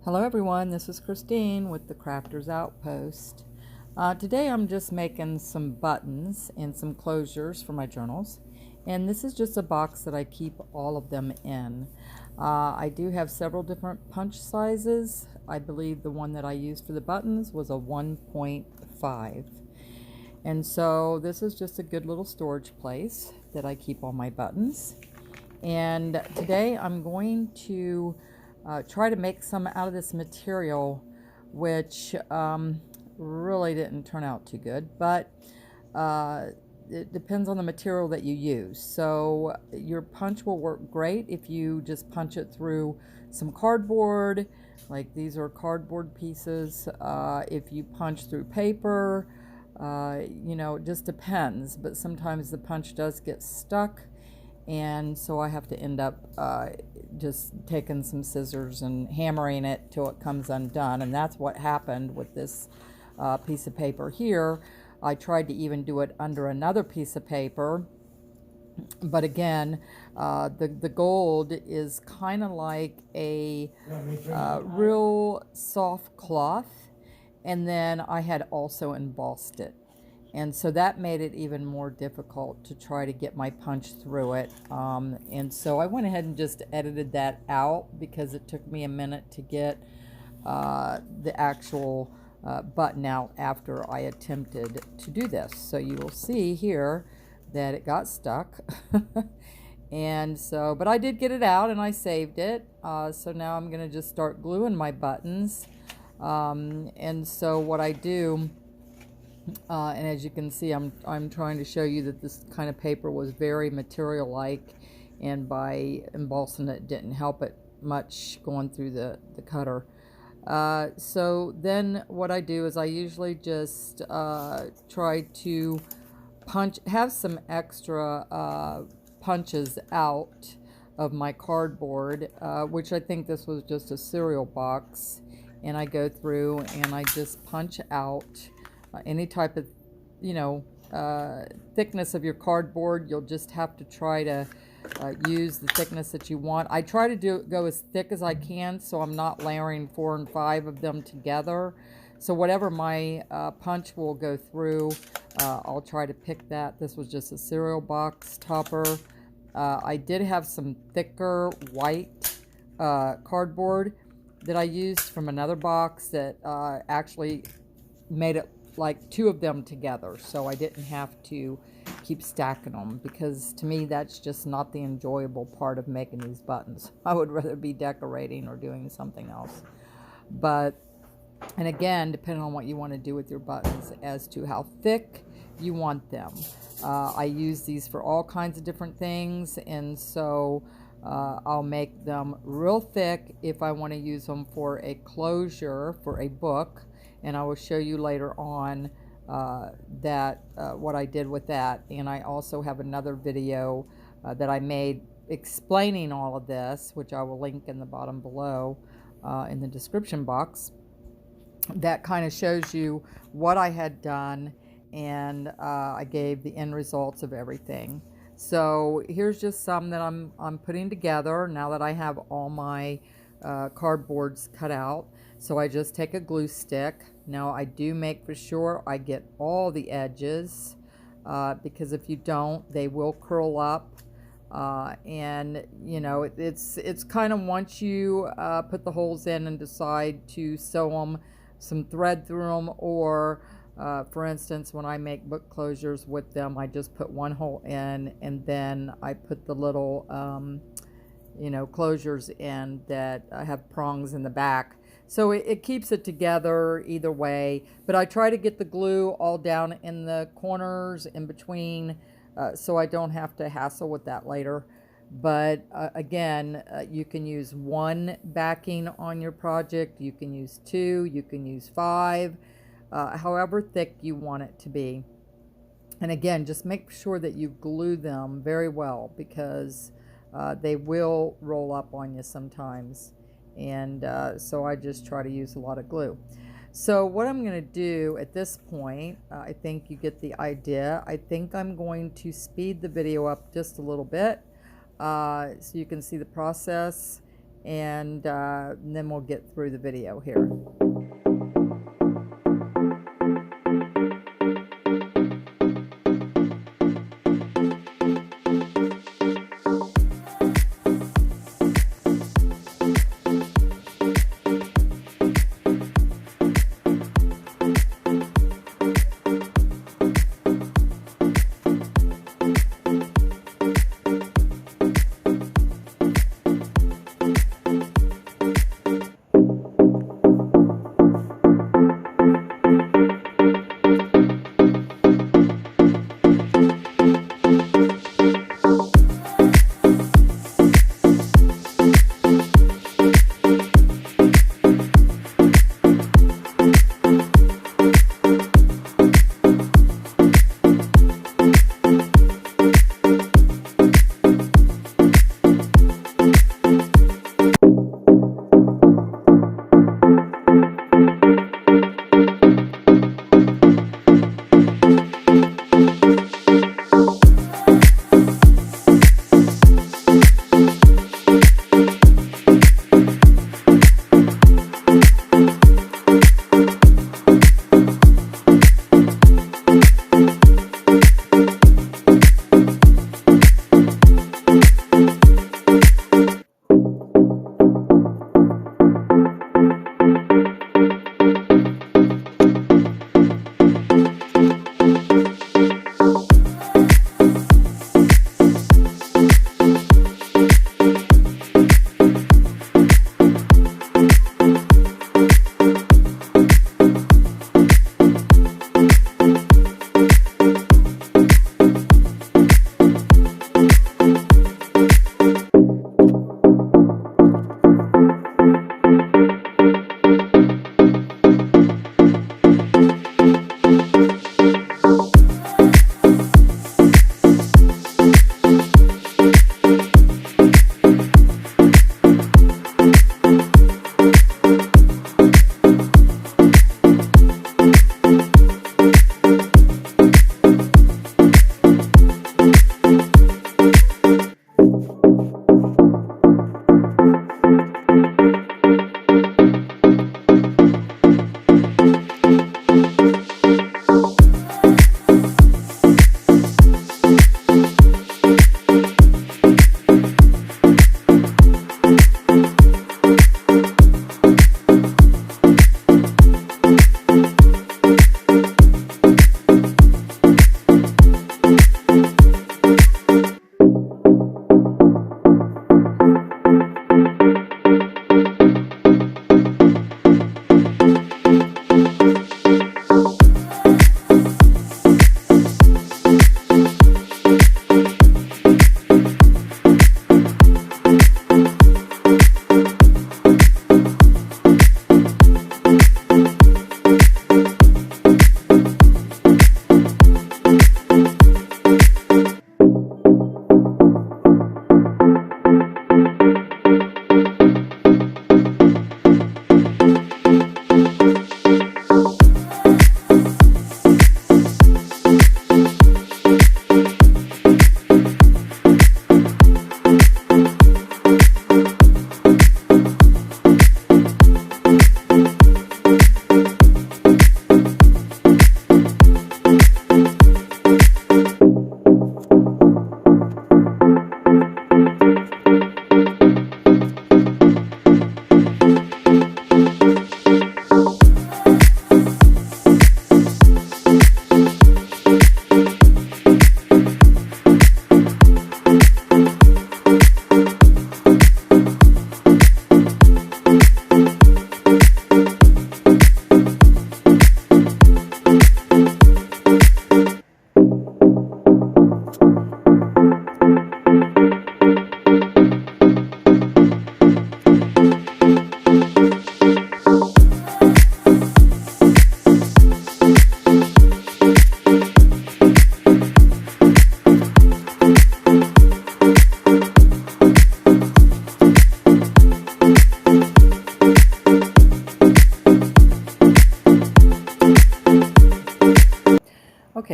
Hello everyone, this is Christine with the Crafters Outpost. Today I'm just making some buttons and some closures for my journals, and this is just a box that I keep all of them in. I do have several different punch sizes. I believe the one that I used for the buttons was a 1.5, and so this is just a good little storage place that I keep all my buttons. And today I'm going to try to make some out of this material, which really didn't turn out too good, but it depends on the material that you use. So your punch will work great if you just punch it through some cardboard, like these are cardboard pieces. If you punch through paper, it just depends, but sometimes the punch does get stuck, and so I have to end up just taking some scissors and hammering it till it comes undone, and that's what happened with this piece of paper here. I tried to even do it under another piece of paper, but again, the gold is kind of like a real soft cloth, and then I had also embossed it. And so that made it even more difficult to try to get my punch through it. And so I went ahead and just edited that out because it took me a minute to get the actual button out after I attempted to do this. So you will see here that it got stuck. And so, but I did get it out and I saved it. So now I'm going to just start gluing my buttons. And so what I do... and as you can see, I'm trying to show you that this kind of paper was very material-like, and by embossing it didn't help it much going through the cutter. So then what I do is I usually just try to have some extra punches out of my cardboard, which I think this was just a cereal box, and I go through and I just punch out any type of, thickness of your cardboard. You'll just have to try to use the thickness that you want. I try to go as thick as I can, so I'm not layering 4 and 5 of them together. So whatever my punch will go through, I'll try to pick that. This was just a cereal box topper. I did have some thicker white cardboard that I used from another box that actually made it like 2 of them together, so I didn't have to keep stacking them, because to me that's just not the enjoyable part of making these buttons. I would rather be decorating or doing something else. And again, depending on what you want to do with your buttons as to how thick you want them. I use these for all kinds of different things, and so I'll make them real thick if I want to use them for a closure for a book. And I will show you later on what I did with that. And I also have another video that I made explaining all of this, which I will link in the bottom below in the description box. That kind of shows you what I had done, and I gave the end results of everything. So here's just some that I'm putting together now that I have all my cardboards cut out. So I just take a glue stick. Now I do make for sure I get all the edges, because if you don't, they will curl up. And it's kind of, once you put the holes in and decide to sew them, some thread through them, or for instance, when I make book closures with them, I just put one hole in, and then I put the little closures in that have prongs in the back. So it keeps it together either way. But I try to get the glue all down in the corners in between, so I don't have to hassle with that later. But again, you can use 1 backing on your project. You can use 2. You can use 5. However thick you want it to be. And again, just make sure that you glue them very well, because they will roll up on you sometimes. And so I just try to use a lot of glue. So what I'm going to do at this point, I think you get the idea. I think I'm going to speed the video up just a little bit, so you can see the process. and then we'll get through the video here.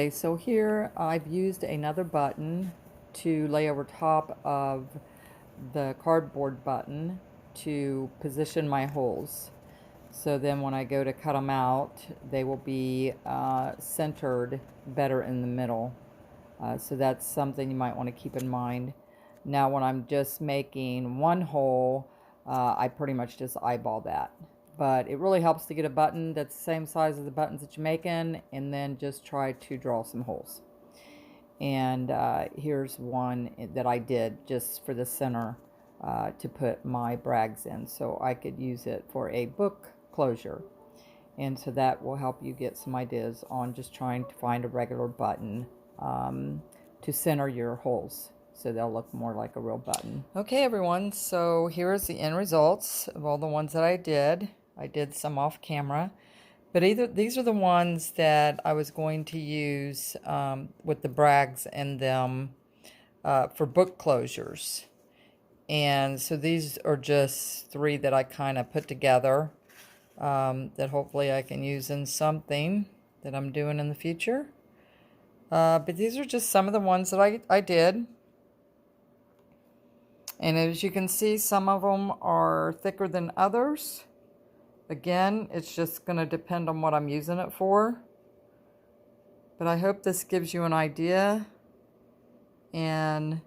Okay, so here I've used another button to lay over top of the cardboard button to position my holes. So then when I go to cut them out, they will be centered better in the middle. So that's something you might want to keep in mind. Now when I'm just making one hole, I pretty much just eyeball that. But it really helps to get a button that's the same size as the buttons that you're making, and then just try to draw some holes. And here's one that I did just for the center to put my brags in, so I could use it for a book closure. And so that will help you get some ideas on just trying to find a regular button to center your holes, so they'll look more like a real button. Okay everyone, so here's the end results of all the ones that I did. I did some off camera, but these are the ones that I was going to use with the brags in them for book closures. And so these are just 3 that I kind of put together that hopefully I can use in something that I'm doing in the future. But these are just some of the ones that I did. And as you can see, some of them are thicker than others. Again, it's just going to depend on what I'm using it for. But I hope this gives you an idea and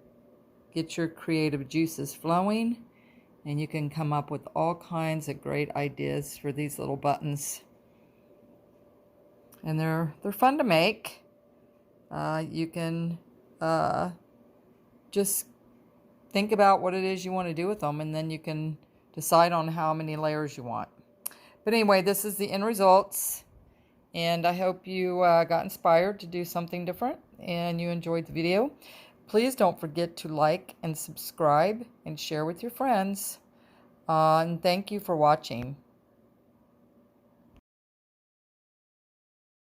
get your creative juices flowing. And you can come up with all kinds of great ideas for these little buttons. And they're fun to make. You can just think about what it is you want to do with them, and then you can decide on how many layers you want. But anyway, this is the end results, and I hope you got inspired to do something different and you enjoyed the video. Please don't forget to like and subscribe and share with your friends. And thank you for watching.